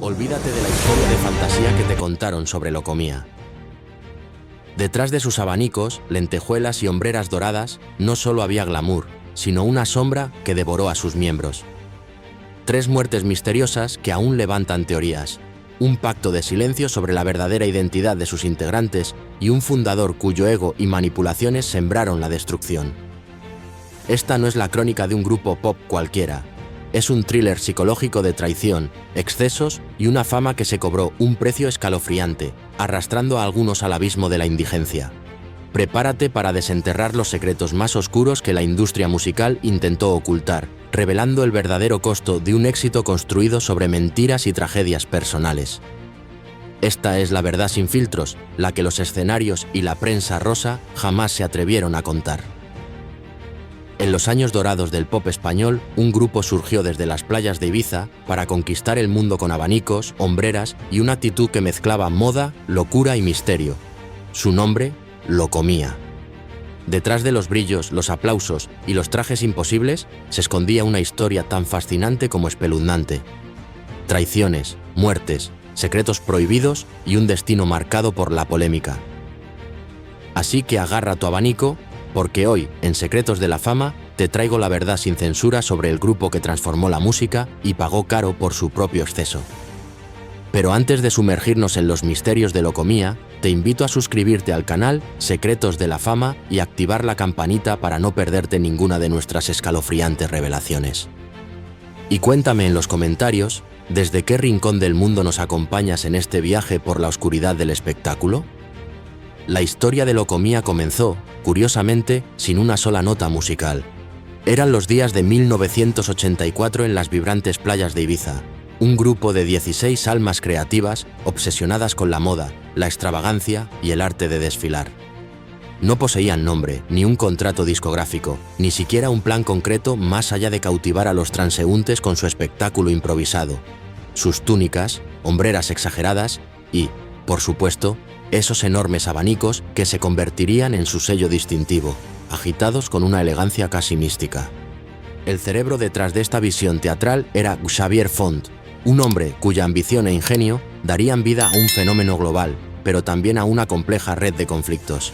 Olvídate de la historia de fantasía que te contaron sobre Locomía. Detrás de sus abanicos, lentejuelas y hombreras doradas, no solo había glamour, sino una sombra que devoró a sus miembros. 3 muertes misteriosas que aún levantan teorías, un pacto de silencio sobre la verdadera identidad de sus integrantes y un fundador cuyo ego y manipulaciones sembraron la destrucción. Esta no es la crónica de un grupo pop cualquiera. Es un thriller psicológico de traición, excesos y una fama que se cobró un precio escalofriante, arrastrando a algunos al abismo de la indigencia. Prepárate para desenterrar los secretos más oscuros que la industria musical intentó ocultar, revelando el verdadero costo de un éxito construido sobre mentiras y tragedias personales. Esta es la verdad sin filtros, la que los escenarios y la prensa rosa jamás se atrevieron a contar. En los años dorados del pop español, un grupo surgió desde las playas de Ibiza para conquistar el mundo con abanicos, hombreras y una actitud que mezclaba moda, locura y misterio. Su nombre, Locomía. Detrás de los brillos, los aplausos y los trajes imposibles se escondía una historia tan fascinante como espeluznante. Traiciones, muertes, secretos prohibidos y un destino marcado por la polémica. Así que agarra tu abanico, porque hoy, en Secretos de la Fama, te traigo la verdad sin censura sobre el grupo que transformó la música y pagó caro por su propio exceso. Pero antes de sumergirnos en los misterios de Locomía, te invito a suscribirte al canal Secretos de la Fama y activar la campanita para no perderte ninguna de nuestras escalofriantes revelaciones. Y cuéntame en los comentarios, ¿desde qué rincón del mundo nos acompañas en este viaje por la oscuridad del espectáculo? La historia de Locomía comenzó, curiosamente, sin una sola nota musical. Eran los días de 1984 en las vibrantes playas de Ibiza. Un grupo de 16 almas creativas obsesionadas con la moda, la extravagancia y el arte de desfilar. No poseían nombre, ni un contrato discográfico, ni siquiera un plan concreto más allá de cautivar a los transeúntes con su espectáculo improvisado, sus túnicas, hombreras exageradas y, por supuesto, esos enormes abanicos que se convertirían en su sello distintivo, agitados con una elegancia casi mística. El cerebro detrás de esta visión teatral era Xavier Font, un hombre cuya ambición e ingenio darían vida a un fenómeno global, pero también a una compleja red de conflictos.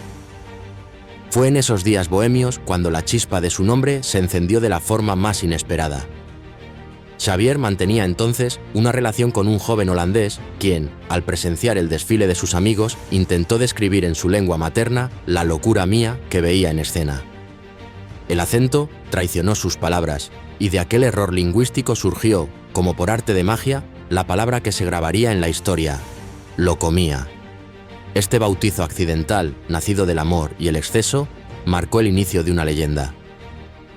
Fue en esos días bohemios cuando la chispa de su nombre se encendió de la forma más inesperada. Xavier mantenía entonces una relación con un joven holandés, quien, al presenciar el desfile de sus amigos, intentó describir en su lengua materna la locura mía que veía en escena. El acento traicionó sus palabras, y de aquel error lingüístico surgió, como por arte de magia, la palabra que se grabaría en la historia: Locomía. Este bautizo accidental, nacido del amor y el exceso, marcó el inicio de una leyenda.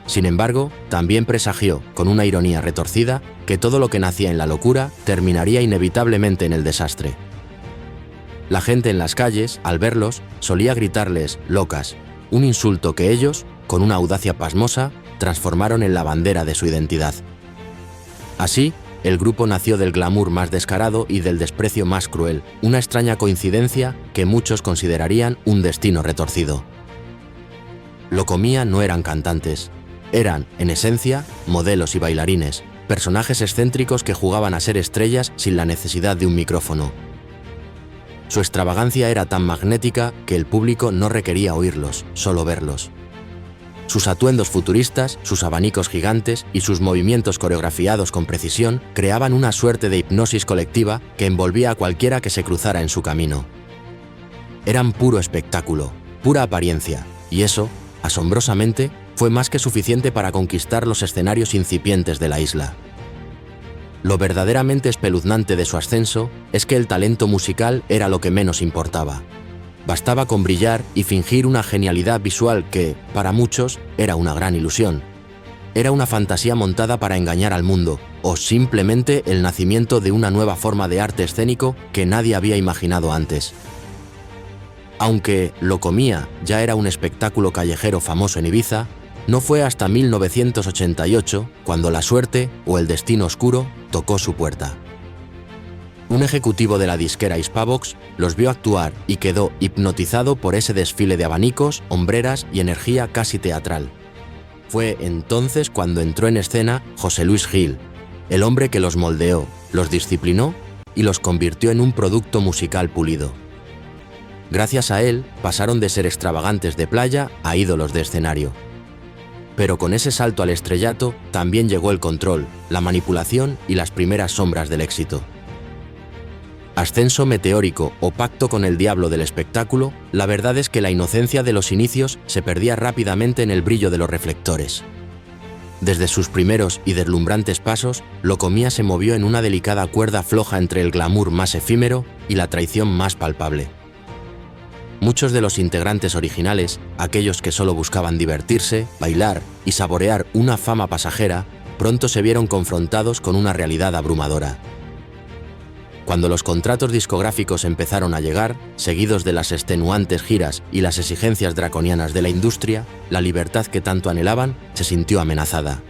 Sin embargo, también presagió, con una ironía retorcida, que todo lo que nacía en la locura terminaría inevitablemente en el desastre. La gente en las calles, al verlos, solía gritarles locas, un insulto que ellos, con una audacia pasmosa, transformaron en la bandera de su identidad. Así, el grupo nació del glamour más descarado y del desprecio más cruel, una extraña coincidencia que muchos considerarían un destino retorcido. Locomía no eran cantantes. Eran, en esencia, modelos y bailarines, personajes excéntricos que jugaban a ser estrellas sin la necesidad de un micrófono. Su extravagancia era tan magnética que el público no requería oírlos, solo verlos. Sus atuendos futuristas, sus abanicos gigantes y sus movimientos coreografiados con precisión creaban una suerte de hipnosis colectiva que envolvía a cualquiera que se cruzara en su camino. Eran puro espectáculo, pura apariencia, y eso, asombrosamente, fue más que suficiente para conquistar los escenarios incipientes de la isla. Lo verdaderamente espeluznante de su ascenso es que el talento musical era lo que menos importaba. Bastaba con brillar y fingir una genialidad visual que, para muchos, era una gran ilusión. Era una fantasía montada para engañar al mundo, o simplemente el nacimiento de una nueva forma de arte escénico que nadie había imaginado antes. Aunque Locomía ya era un espectáculo callejero famoso en Ibiza, no fue hasta 1988 cuando la suerte o el destino oscuro tocó su puerta. Un ejecutivo de la disquera Hispavox los vio actuar y quedó hipnotizado por ese desfile de abanicos, hombreras y energía casi teatral. Fue entonces cuando entró en escena José Luis Gil, el hombre que los moldeó, los disciplinó y los convirtió en un producto musical pulido. Gracias a él, pasaron de ser extravagantes de playa a ídolos de escenario. Pero con ese salto al estrellato también llegó el control, la manipulación y las primeras sombras del éxito. Ascenso meteórico o pacto con el diablo del espectáculo, la verdad es que la inocencia de los inicios se perdía rápidamente en el brillo de los reflectores. Desde sus primeros y deslumbrantes pasos, Locomía se movió en una delicada cuerda floja entre el glamour más efímero y la traición más palpable. Muchos de los integrantes originales, aquellos que solo buscaban divertirse, bailar y saborear una fama pasajera, pronto se vieron confrontados con una realidad abrumadora. Cuando los contratos discográficos empezaron a llegar, seguidos de las extenuantes giras y las exigencias draconianas de la industria, la libertad que tanto anhelaban se sintió amenazada.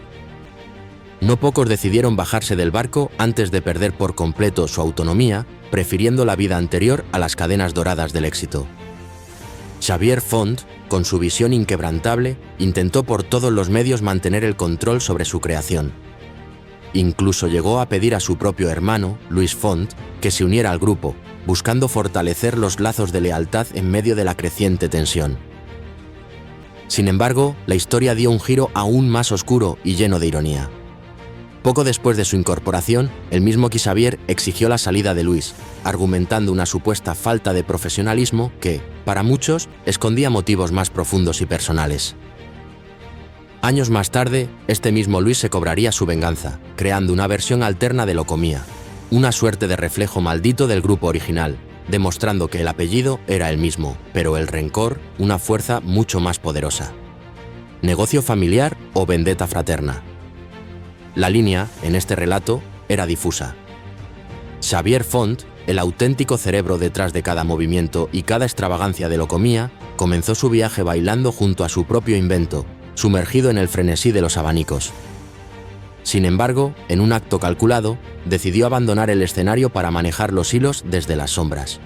No pocos decidieron bajarse del barco antes de perder por completo su autonomía, prefiriendo la vida anterior a las cadenas doradas del éxito. Xavier Font, con su visión inquebrantable, intentó por todos los medios mantener el control sobre su creación. Incluso llegó a pedir a su propio hermano, Louis Font, que se uniera al grupo, buscando fortalecer los lazos de lealtad en medio de la creciente tensión. Sin embargo, la historia dio un giro aún más oscuro y lleno de ironía. Poco después de su incorporación, el mismo Xavier exigió la salida de Louis, argumentando una supuesta falta de profesionalismo que, para muchos, escondía motivos más profundos y personales. Años más tarde, este mismo Louis se cobraría su venganza, creando una versión alterna de Locomía, una suerte de reflejo maldito del grupo original, demostrando que el apellido era el mismo, pero el rencor una fuerza mucho más poderosa. ¿Negocio familiar o vendetta fraterna? La línea, en este relato, era difusa. Xavier Font, el auténtico cerebro detrás de cada movimiento y cada extravagancia de Locomía, comenzó su viaje bailando junto a su propio invento, sumergido en el frenesí de los abanicos. Sin embargo, en un acto calculado, decidió abandonar el escenario para manejar los hilos desde las sombras.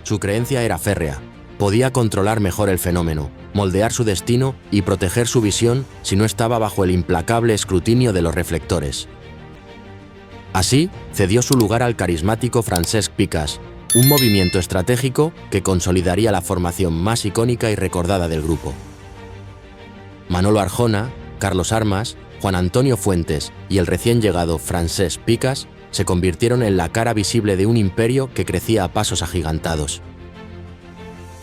Su creencia era férrea: podía controlar mejor el fenómeno, moldear su destino y proteger su visión si no estaba bajo el implacable escrutinio de los reflectores. Así, cedió su lugar al carismático Francesc Picasse, un movimiento estratégico que consolidaría la formación más icónica y recordada del grupo. Manolo Arjona, Carlos Armas, Juan Antonio Fuentes y el recién llegado Francesc Picasse se convirtieron en la cara visible de un imperio que crecía a pasos agigantados.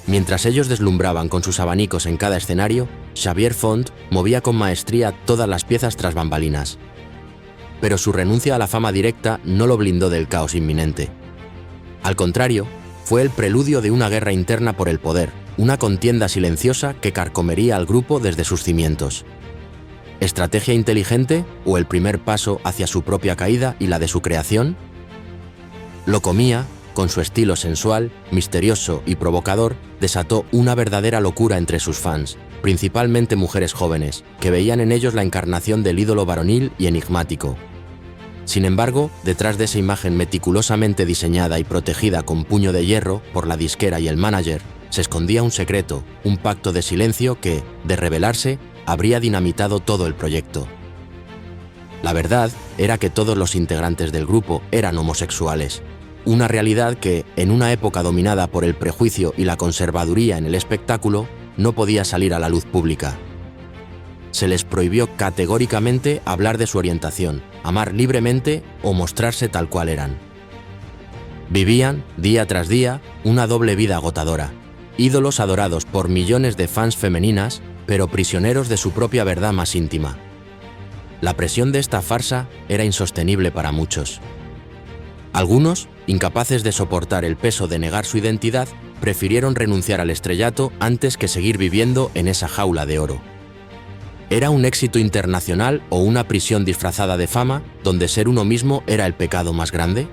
Mientras ellos deslumbraban con sus abanicos en cada escenario, Xavier Font movía con maestría todas las piezas tras bambalinas. Pero su renuncia a la fama directa no lo blindó del caos inminente. Al contrario, fue el preludio de una guerra interna por el poder, una contienda silenciosa que carcomería al grupo desde sus cimientos. ¿Estrategia inteligente o el primer paso hacia su propia caída y la de su creación? Locomía, con su estilo sensual, misterioso y provocador, desató una verdadera locura entre sus fans, principalmente mujeres jóvenes, que veían en ellos la encarnación del ídolo varonil y enigmático. Sin embargo, detrás de esa imagen meticulosamente diseñada y protegida con puño de hierro por la disquera y el manager, se escondía un secreto, un pacto de silencio que, de revelarse, habría dinamitado todo el proyecto. La verdad era que todos los integrantes del grupo eran homosexuales, una realidad que, en una época dominada por el prejuicio y la conservaduría en el espectáculo, no podía salir a la luz pública. Se les prohibió categóricamente hablar de su orientación, amar libremente o mostrarse tal cual eran. Vivían, día tras día, una doble vida agotadora, ídolos adorados por millones de fans femeninas, pero prisioneros de su propia verdad más íntima. La presión de esta farsa era insostenible para muchos. Algunos, incapaces de soportar el peso de negar su identidad, prefirieron renunciar al estrellato antes que seguir viviendo en esa jaula de oro. ¿Era un éxito internacional o una prisión disfrazada de fama donde ser uno mismo era el pecado más grande?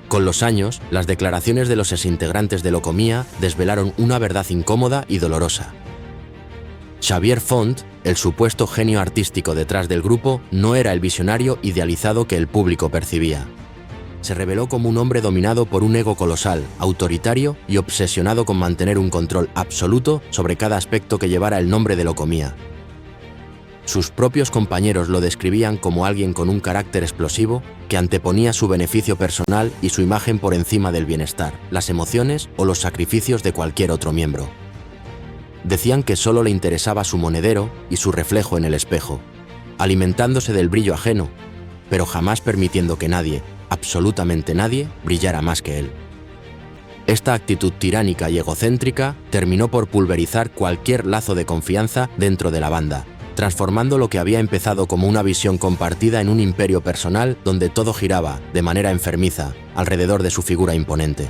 Con los años, las declaraciones de los exintegrantes de Locomía desvelaron una verdad incómoda y dolorosa. Xavier Font, el supuesto genio artístico detrás del grupo, no era el visionario idealizado que el público percibía. Se reveló como un hombre dominado por un ego colosal, autoritario y obsesionado con mantener un control absoluto sobre cada aspecto que llevara el nombre de Locomía. Sus propios compañeros lo describían como alguien con un carácter explosivo que anteponía su beneficio personal y su imagen por encima del bienestar, las emociones o los sacrificios de cualquier otro miembro. Decían que solo le interesaba su monedero y su reflejo en el espejo, alimentándose del brillo ajeno, pero jamás permitiendo que nadie, absolutamente nadie, brillara más que él. Esta actitud tiránica y egocéntrica terminó por pulverizar cualquier lazo de confianza dentro de la banda, transformando lo que había empezado como una visión compartida en un imperio personal donde todo giraba, de manera enfermiza, alrededor de su figura imponente.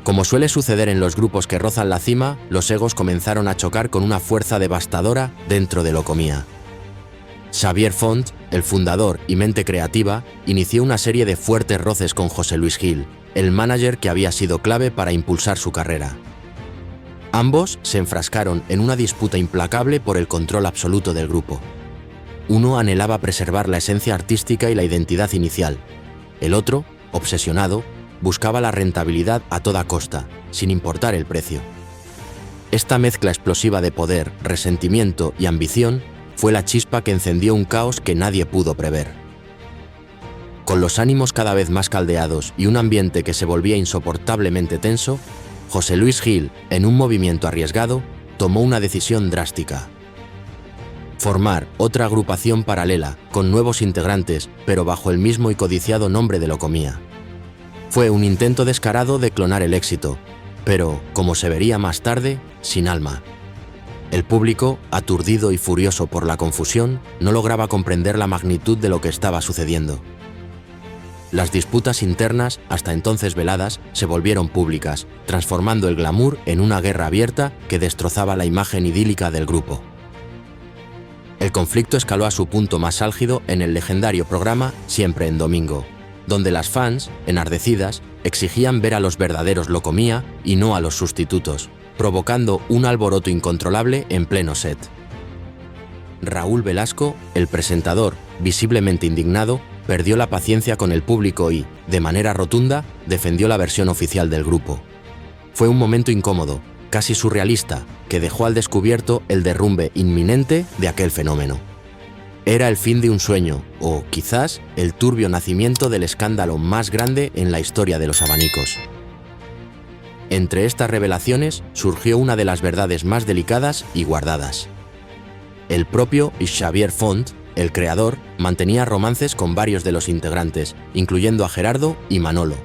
Como suele suceder en los grupos que rozan la cima, los egos comenzaron a chocar con una fuerza devastadora dentro de Locomía. Xavier Font, el fundador y mente creativa, inició una serie de fuertes roces con José Luis Gil, el manager que había sido clave para impulsar su carrera. Ambos se enfrascaron en una disputa implacable por el control absoluto del grupo. Uno anhelaba preservar la esencia artística y la identidad inicial. El otro, obsesionado, buscaba la rentabilidad a toda costa, sin importar el precio. Esta mezcla explosiva de poder, resentimiento y ambición fue la chispa que encendió un caos que nadie pudo prever. Con los ánimos cada vez más caldeados y un ambiente que se volvía insoportablemente tenso, José Luis Gil, en un movimiento arriesgado, tomó una decisión drástica. Formar otra agrupación paralela, con nuevos integrantes, pero bajo el mismo y codiciado nombre de Locomía. Fue un intento descarado de clonar el éxito, pero, como se vería más tarde, sin alma. El público, aturdido y furioso por la confusión, no lograba comprender la magnitud de lo que estaba sucediendo. Las disputas internas, hasta entonces veladas, se volvieron públicas, transformando el glamour en una guerra abierta que destrozaba la imagen idílica del grupo. El conflicto escaló a su punto más álgido en el legendario programa Siempre en Domingo, donde las fans, enardecidas, exigían ver a los verdaderos Locomía y no a los sustitutos, provocando un alboroto incontrolable en pleno set. Raúl Velasco, el presentador, visiblemente indignado, perdió la paciencia con el público y, de manera rotunda, defendió la versión oficial del grupo. Fue un momento incómodo, casi surrealista, que dejó al descubierto el derrumbe inminente de aquel fenómeno. Era el fin de un sueño, o quizás el turbio nacimiento del escándalo más grande en la historia de los abanicos. Entre estas revelaciones surgió una de las verdades más delicadas y guardadas. El propio Xavier Font, el creador, mantenía romances con varios de los integrantes, incluyendo a Gerardo y Manolo.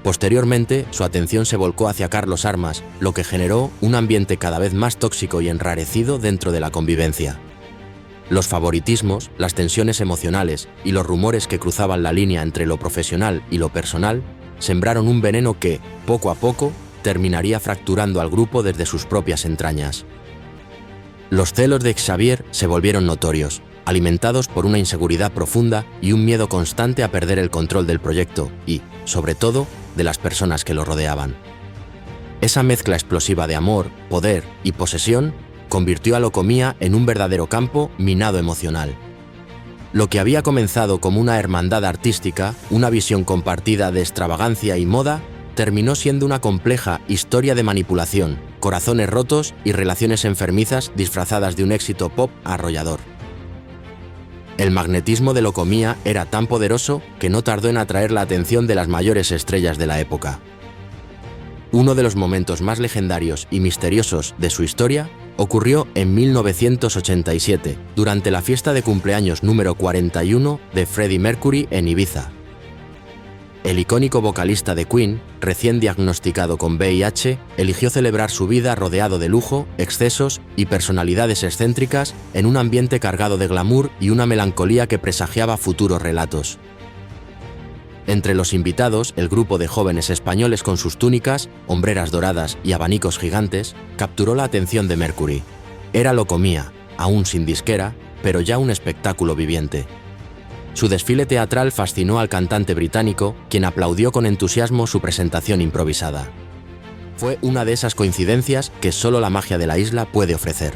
Posteriormente, su atención se volcó hacia Carlos Armas, lo que generó un ambiente cada vez más tóxico y enrarecido dentro de la convivencia. Los favoritismos, las tensiones emocionales y los rumores que cruzaban la línea entre lo profesional y lo personal sembraron un veneno que, poco a poco, terminaría fracturando al grupo desde sus propias entrañas. Los celos de Xavier se volvieron notorios, alimentados por una inseguridad profunda y un miedo constante a perder el control del proyecto y, sobre todo, de las personas que lo rodeaban. Esa mezcla explosiva de amor, poder y posesión convirtió a Locomía en un verdadero campo minado emocional. Lo que había comenzado como una hermandad artística, una visión compartida de extravagancia y moda, terminó siendo una compleja historia de manipulación, corazones rotos y relaciones enfermizas disfrazadas de un éxito pop arrollador. El magnetismo de Locomía era tan poderoso que no tardó en atraer la atención de las mayores estrellas de la época. Uno de los momentos más legendarios y misteriosos de su historia ocurrió en 1987, durante la fiesta de cumpleaños número 41 de Freddie Mercury en Ibiza. El icónico vocalista de Queen, recién diagnosticado con VIH, eligió celebrar su vida rodeado de lujo, excesos y personalidades excéntricas en un ambiente cargado de glamour y una melancolía que presagiaba futuros relatos. Entre los invitados, el grupo de jóvenes españoles con sus túnicas, hombreras doradas y abanicos gigantes, capturó la atención de Mercury. Era Locomía, aún sin disquera, pero ya un espectáculo viviente. Su desfile teatral fascinó al cantante británico, quien aplaudió con entusiasmo su presentación improvisada. Fue una de esas coincidencias que solo la magia de la isla puede ofrecer.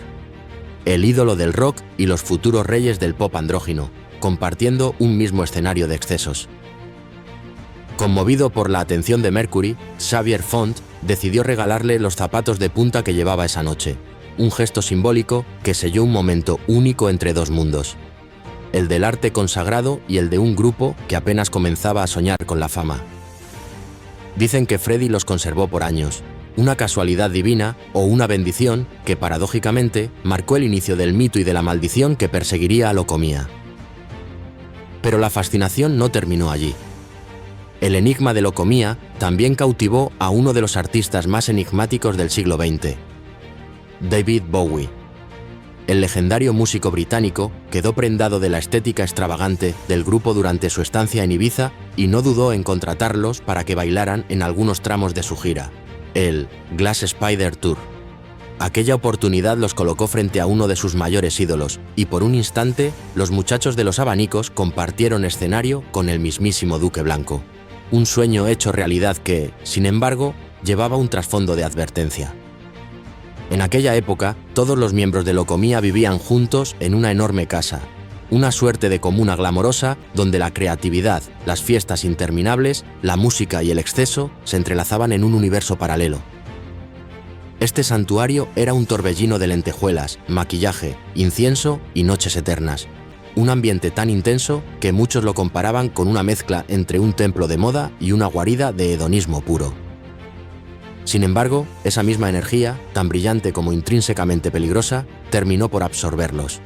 El ídolo del rock y los futuros reyes del pop andrógino, compartiendo un mismo escenario de excesos. Conmovido por la atención de Mercury, Xavier Font decidió regalarle los zapatos de punta que llevaba esa noche, un gesto simbólico que selló un momento único entre dos mundos: el del arte consagrado y el de un grupo que apenas comenzaba a soñar con la fama. Dicen que Freddy los conservó por años, una casualidad divina o una bendición que paradójicamente marcó el inicio del mito y de la maldición que perseguiría a Locomía. Pero la fascinación no terminó allí. El enigma de Locomía también cautivó a uno de los artistas más enigmáticos del siglo XX, David Bowie. El legendario músico británico quedó prendado de la estética extravagante del grupo durante su estancia en Ibiza y no dudó en contratarlos para que bailaran en algunos tramos de su gira, el Glass Spider Tour. Aquella oportunidad los colocó frente a uno de sus mayores ídolos y por un instante los muchachos de los abanicos compartieron escenario con el mismísimo Duque Blanco. Un sueño hecho realidad que, sin embargo, llevaba un trasfondo de advertencia. En aquella época, todos los miembros de Locomía vivían juntos en una enorme casa, una suerte de comuna glamorosa donde la creatividad, las fiestas interminables, la música y el exceso se entrelazaban en un universo paralelo. Este santuario era un torbellino de lentejuelas, maquillaje, incienso y noches eternas. Un ambiente tan intenso que muchos lo comparaban con una mezcla entre un templo de moda y una guarida de hedonismo puro. Sin embargo, esa misma energía, tan brillante como intrínsecamente peligrosa, terminó por absorberlos.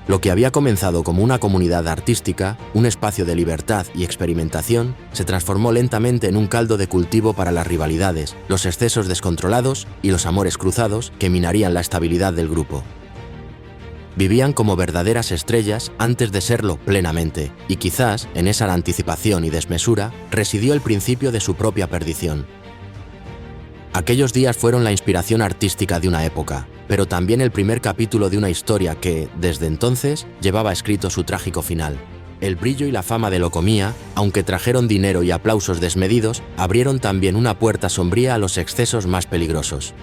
Lo que había comenzado como una comunidad artística, un espacio de libertad y experimentación, se transformó lentamente en un caldo de cultivo para las rivalidades, los excesos descontrolados y los amores cruzados que minarían la estabilidad del grupo. Vivían como verdaderas estrellas antes de serlo plenamente, y quizás en esa anticipación y desmesura residió el principio de su propia perdición. Aquellos días fueron la inspiración artística de una época, pero también el primer capítulo de una historia que, desde entonces, llevaba escrito su trágico final. El brillo y la fama de Locomía, aunque trajeron dinero y aplausos desmedidos, abrieron también una puerta sombría a los excesos más peligrosos.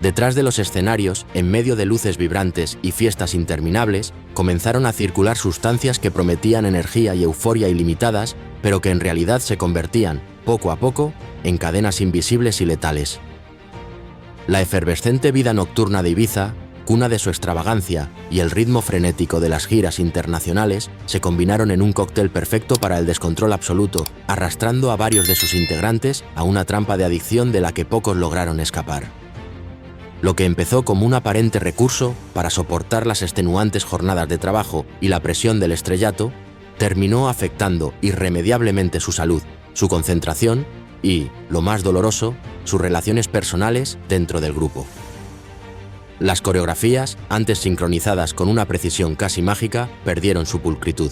Detrás de los escenarios, en medio de luces vibrantes y fiestas interminables, comenzaron a circular sustancias que prometían energía y euforia ilimitadas, pero que en realidad se convertían, poco a poco, en cadenas invisibles y letales. La efervescente vida nocturna de Ibiza, cuna de su extravagancia, y el ritmo frenético de las giras internacionales se combinaron en un cóctel perfecto para el descontrol absoluto, arrastrando a varios de sus integrantes a una trampa de adicción de la que pocos lograron escapar. Lo que empezó como un aparente recurso para soportar las extenuantes jornadas de trabajo y la presión del estrellato, terminó afectando irremediablemente su salud, su concentración y, lo más doloroso, sus relaciones personales dentro del grupo. Las coreografías, antes sincronizadas con una precisión casi mágica, perdieron su pulcritud.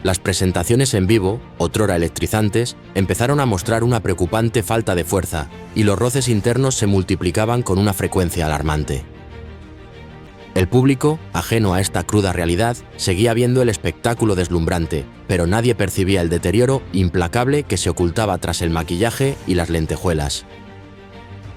Las presentaciones en vivo, otrora electrizantes, empezaron a mostrar una preocupante falta de fuerza y los roces internos se multiplicaban con una frecuencia alarmante. El público, ajeno a esta cruda realidad, seguía viendo el espectáculo deslumbrante, pero nadie percibía el deterioro implacable que se ocultaba tras el maquillaje y las lentejuelas.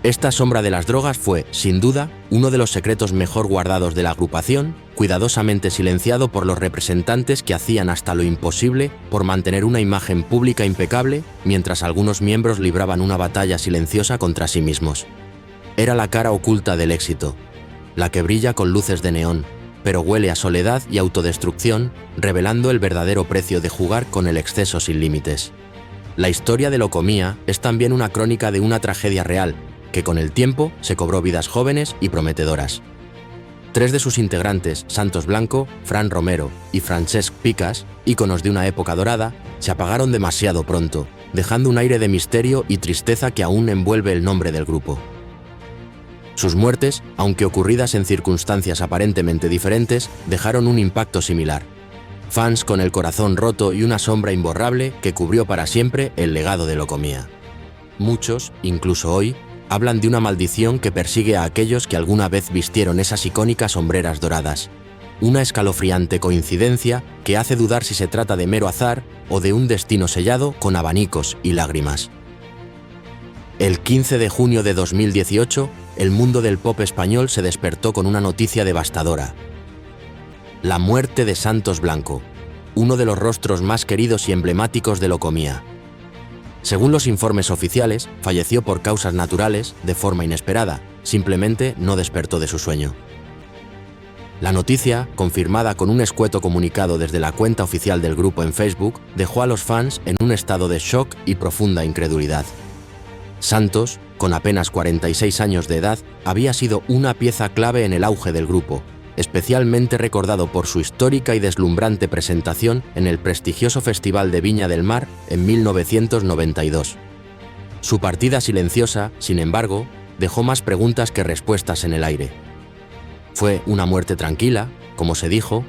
Esta sombra de las drogas fue, sin duda, uno de los secretos mejor guardados de la agrupación, cuidadosamente silenciado por los representantes que hacían hasta lo imposible por mantener una imagen pública impecable, mientras algunos miembros libraban una batalla silenciosa contra sí mismos. Era la cara oculta del éxito, la que brilla con luces de neón, pero huele a soledad y autodestrucción, revelando el verdadero precio de jugar con el exceso sin límites. La historia de Locomía es también una crónica de una tragedia real, que con el tiempo se cobró vidas jóvenes y prometedoras. 3 de sus integrantes, Santos Blanco, Fran Romero y Francesc Picas, íconos de una época dorada, se apagaron demasiado pronto, dejando un aire de misterio y tristeza que aún envuelve el nombre del grupo. Sus muertes, aunque ocurridas en circunstancias aparentemente diferentes, dejaron un impacto similar. Fans con el corazón roto y una sombra imborrable que cubrió para siempre el legado de Locomía. Muchos, incluso hoy, hablan de una maldición que persigue a aquellos que alguna vez vistieron esas icónicas sombreras doradas. Una escalofriante coincidencia que hace dudar si se trata de mero azar o de un destino sellado con abanicos y lágrimas. El 15 de junio de 2018, el mundo del pop español se despertó con una noticia devastadora. La muerte de Santos Blanco, uno de los rostros más queridos y emblemáticos de Locomía. Según los informes oficiales, falleció por causas naturales, de forma inesperada, simplemente no despertó de su sueño. La noticia, confirmada con un escueto comunicado desde la cuenta oficial del grupo en Facebook, dejó a los fans en un estado de shock y profunda incredulidad. Santos, con apenas 46 años de edad, había sido una pieza clave en el auge del grupo, especialmente recordado por su histórica y deslumbrante presentación en el prestigioso Festival de Viña del Mar en 1992. Su partida silenciosa, sin embargo, dejó más preguntas que respuestas en el aire. ¿Fue una muerte tranquila, como se dijo,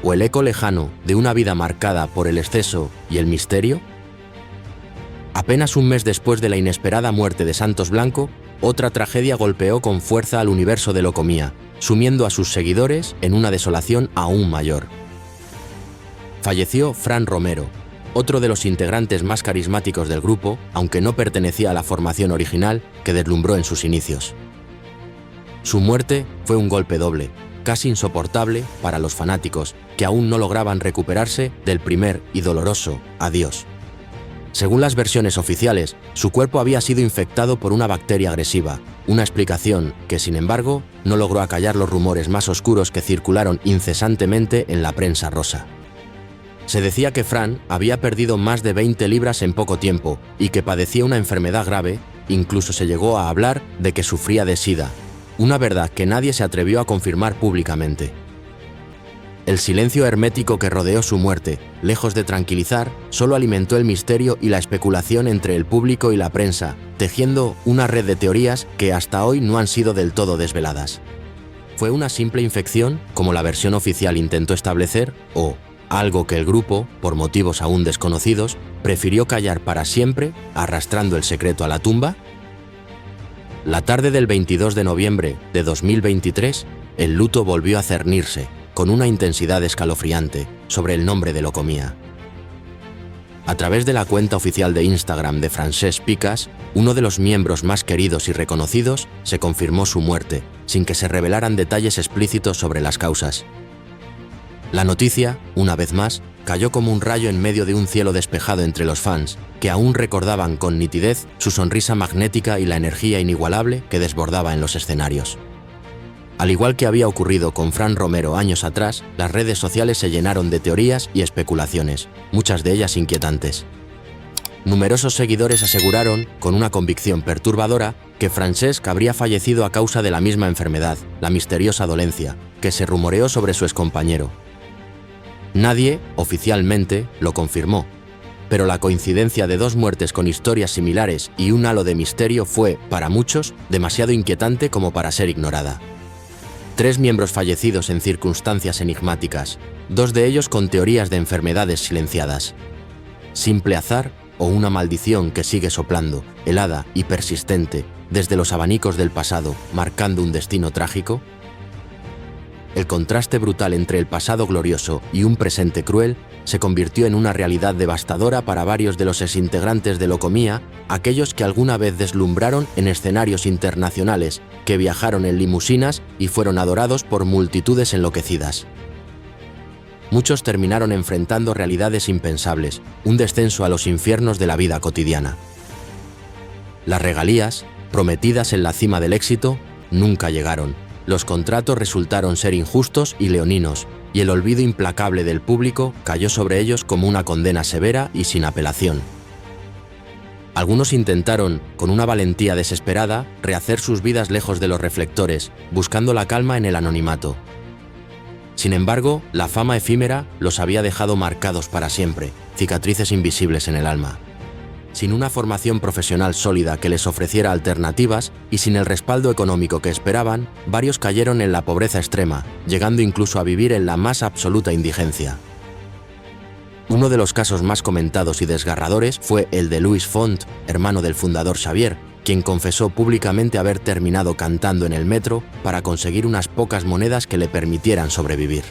o el eco lejano de una vida marcada por el exceso y el misterio? Apenas un mes después de la inesperada muerte de Santos Blanco, otra tragedia golpeó con fuerza al universo de Locomía, sumiendo a sus seguidores en una desolación aún mayor. Falleció Fran Romero, otro de los integrantes más carismáticos del grupo, aunque no pertenecía a la formación original que deslumbró en sus inicios. Su muerte fue un golpe doble, casi insoportable para los fanáticos, que aún no lograban recuperarse del primer y doloroso adiós. Según las versiones oficiales, su cuerpo había sido infectado por una bacteria agresiva, una explicación que, sin embargo, no logró acallar los rumores más oscuros que circularon incesantemente en la prensa rosa. Se decía que Fran había perdido más de 20 libras en poco tiempo y que padecía una enfermedad grave, incluso se llegó a hablar de que sufría de SIDA, una verdad que nadie se atrevió a confirmar públicamente. El silencio hermético que rodeó su muerte, lejos de tranquilizar, solo alimentó el misterio y la especulación entre el público y la prensa, tejiendo una red de teorías que hasta hoy no han sido del todo desveladas. ¿Fue una simple infección, como la versión oficial intentó establecer, o algo que el grupo, por motivos aún desconocidos, prefirió callar para siempre, arrastrando el secreto a la tumba? La tarde del 22 de noviembre de 2023, el luto volvió a cernirse, con una intensidad escalofriante, sobre el nombre de Locomía. A través de la cuenta oficial de Instagram de Francesc Picas, uno de los miembros más queridos y reconocidos, se confirmó su muerte, sin que se revelaran detalles explícitos sobre las causas. La noticia, una vez más, cayó como un rayo en medio de un cielo despejado entre los fans, que aún recordaban con nitidez su sonrisa magnética y la energía inigualable que desbordaba en los escenarios. Al igual que había ocurrido con Fran Romero años atrás, las redes sociales se llenaron de teorías y especulaciones, muchas de ellas inquietantes. Numerosos seguidores aseguraron, con una convicción perturbadora, que Francesc habría fallecido a causa de la misma enfermedad, la misteriosa dolencia, que se rumoreó sobre su excompañero. Nadie, oficialmente, lo confirmó, pero la coincidencia de dos muertes con historias similares y un halo de misterio fue, para muchos, demasiado inquietante como para ser ignorada. 3 miembros fallecidos en circunstancias enigmáticas, 2 de ellos con teorías de enfermedades silenciadas. ¿Simple azar o una maldición que sigue soplando, helada y persistente, desde los abanicos del pasado, marcando un destino trágico? El contraste brutal entre el pasado glorioso y un presente cruel se convirtió en una realidad devastadora para varios de los exintegrantes de Locomía, aquellos que alguna vez deslumbraron en escenarios internacionales, que viajaron en limusinas y fueron adorados por multitudes enloquecidas. Muchos terminaron enfrentando realidades impensables, un descenso a los infiernos de la vida cotidiana. Las regalías, prometidas en la cima del éxito, nunca llegaron. Los contratos resultaron ser injustos y leoninos, y el olvido implacable del público cayó sobre ellos como una condena severa y sin apelación. Algunos intentaron, con una valentía desesperada, rehacer sus vidas lejos de los reflectores, buscando la calma en el anonimato. Sin embargo, la fama efímera los había dejado marcados para siempre, cicatrices invisibles en el alma. Sin una formación profesional sólida que les ofreciera alternativas y sin el respaldo económico que esperaban, varios cayeron en la pobreza extrema, llegando incluso a vivir en la más absoluta indigencia. Uno de los casos más comentados y desgarradores fue el de Luis Font, hermano del fundador Xavier, quien confesó públicamente haber terminado cantando en el metro para conseguir unas pocas monedas que le permitieran sobrevivir.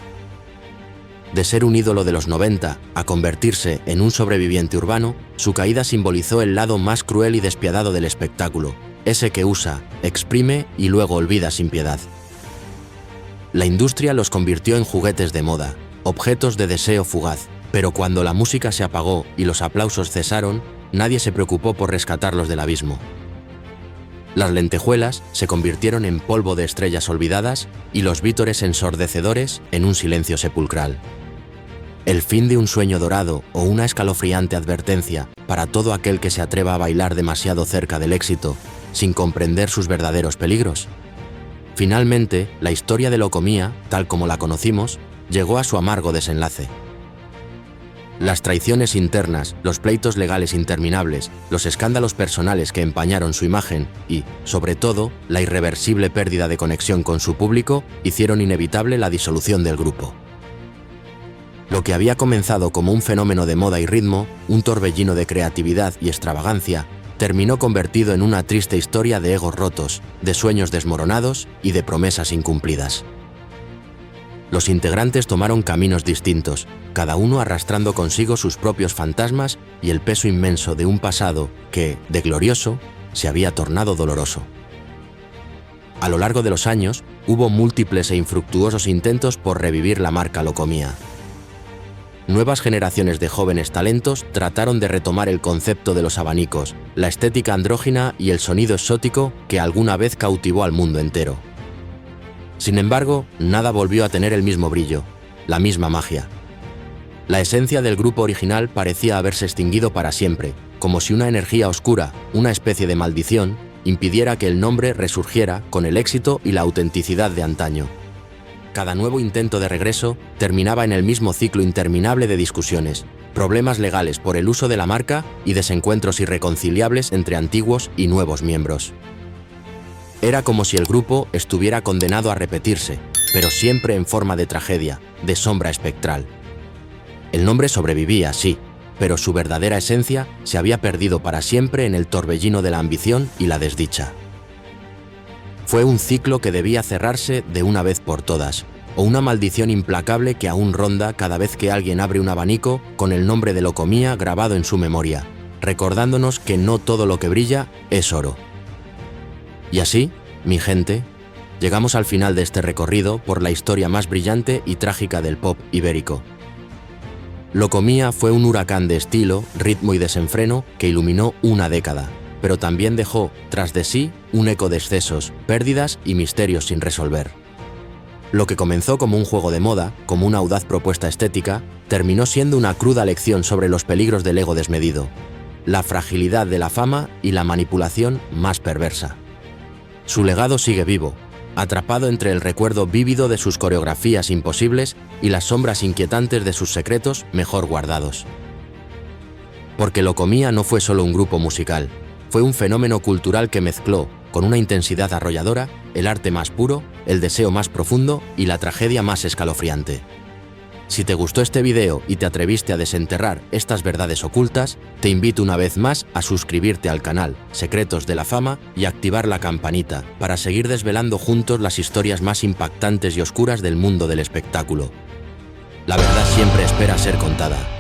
De ser un ídolo de los 90 a convertirse en un sobreviviente urbano, su caída simbolizó el lado más cruel y despiadado del espectáculo, ese que usa, exprime y luego olvida sin piedad. La industria los convirtió en juguetes de moda, objetos de deseo fugaz, pero cuando la música se apagó y los aplausos cesaron, nadie se preocupó por rescatarlos del abismo. Las lentejuelas se convirtieron en polvo de estrellas olvidadas y los vítores ensordecedores en un silencio sepulcral. El fin de un sueño dorado o una escalofriante advertencia para todo aquel que se atreva a bailar demasiado cerca del éxito, sin comprender sus verdaderos peligros. Finalmente, la historia de Locomía, tal como la conocimos, llegó a su amargo desenlace. Las traiciones internas, los pleitos legales interminables, los escándalos personales que empañaron su imagen y, sobre todo, la irreversible pérdida de conexión con su público hicieron inevitable la disolución del grupo. Lo que había comenzado como un fenómeno de moda y ritmo, un torbellino de creatividad y extravagancia, terminó convertido en una triste historia de egos rotos, de sueños desmoronados y de promesas incumplidas. Los integrantes tomaron caminos distintos, cada uno arrastrando consigo sus propios fantasmas y el peso inmenso de un pasado que, de glorioso, se había tornado doloroso. A lo largo de los años, hubo múltiples e infructuosos intentos por revivir la marca Locomía. Nuevas generaciones de jóvenes talentos trataron de retomar el concepto de los abanicos, la estética andrógina y el sonido exótico que alguna vez cautivó al mundo entero. Sin embargo, nada volvió a tener el mismo brillo, la misma magia. La esencia del grupo original parecía haberse extinguido para siempre, como si una energía oscura, una especie de maldición, impidiera que el nombre resurgiera con el éxito y la autenticidad de antaño. Cada nuevo intento de regreso terminaba en el mismo ciclo interminable de discusiones, problemas legales por el uso de la marca y desencuentros irreconciliables entre antiguos y nuevos miembros. Era como si el grupo estuviera condenado a repetirse, pero siempre en forma de tragedia, de sombra espectral. El nombre sobrevivía, sí, pero su verdadera esencia se había perdido para siempre en el torbellino de la ambición y la desdicha. Fue un ciclo que debía cerrarse de una vez por todas, o una maldición implacable que aún ronda cada vez que alguien abre un abanico con el nombre de Locomía grabado en su memoria, recordándonos que no todo lo que brilla es oro. Y así, mi gente, llegamos al final de este recorrido por la historia más brillante y trágica del pop ibérico. Locomía fue un huracán de estilo, ritmo y desenfreno que iluminó una década, pero también dejó, tras de sí, un eco de excesos, pérdidas y misterios sin resolver. Lo que comenzó como un juego de moda, como una audaz propuesta estética, terminó siendo una cruda lección sobre los peligros del ego desmedido, la fragilidad de la fama y la manipulación más perversa. Su legado sigue vivo, atrapado entre el recuerdo vívido de sus coreografías imposibles y las sombras inquietantes de sus secretos mejor guardados. Porque Locomía no fue solo un grupo musical, fue un fenómeno cultural que mezcló, con una intensidad arrolladora, el arte más puro, el deseo más profundo y la tragedia más escalofriante. Si te gustó este video y te atreviste a desenterrar estas verdades ocultas, te invito una vez más a suscribirte al canal Secretos de la Fama y activar la campanita para seguir desvelando juntos las historias más impactantes y oscuras del mundo del espectáculo. La verdad siempre espera ser contada.